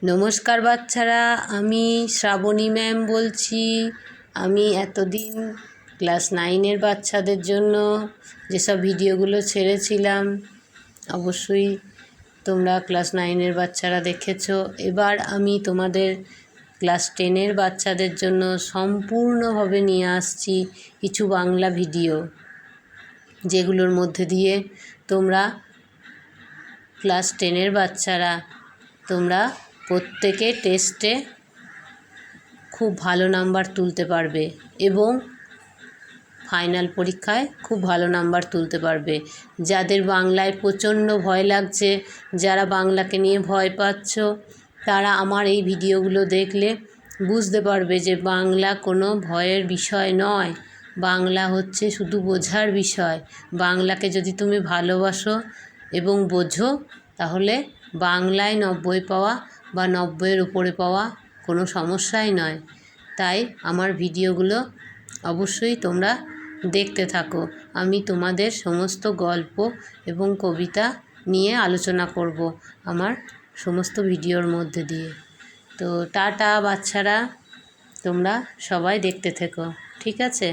নমস্কার বাচ্চারা, আমি শ্রাবণী ম্যাম বলছি। আমি এতদিন ক্লাস 9-এর বাচ্চাদের জন্য যেসব ভিডিওগুলো ছেড়েছিলাম অবশ্যই তোমরা ক্লাস 9-এর বাচ্চারা দেখেছো। এবার আমি তোমাদের ক্লাস 10-এর বাচ্চাদের জন্য সম্পূর্ণভাবে নিয়ে আসছি কিছু বাংলা ভিডিও, যেগুলোর মধ্যে দিয়ে তোমরা ক্লাস 10-এর বাচ্চারা তোমরা প্রত্যেকে টেস্টে খুব ভালো নাম্বার তুলতে পারবে এবং ফাইনাল পরীক্ষায় খুব ভালো নাম্বার তুলতে পারবে। যাদের বাংলায় প্রচণ্ড ভয় লাগছে, যারা বাংলাকে নিয়ে ভয় পাচ্ছ, তারা আমার এই ভিডিওগুলো দেখলে বুঝতে পারবে যে বাংলা কোনো ভয়ের বিষয় নয়। বাংলা হচ্ছে শুধু বোঝার বিষয়। বাংলাকে যদি তুমি ভালোবাসো এবং বোঝো, তাহলে বাংলায় 90 পাওয়া বা 90-এর উপরে পাওয়া কোনো সমস্যাই নয়। তাই আমার ভিডিওগুলো অবশ্যই তোমরা দেখতে থাকো। আমি তোমাদের সমস্ত গল্প এবং কবিতা নিয়ে আলোচনা করব আমার সমস্ত ভিডিওর মধ্যে দিয়ে। তো টাটা বাচ্চারা, তোমরা সবাই দেখতে থেকো, ঠিক আছে?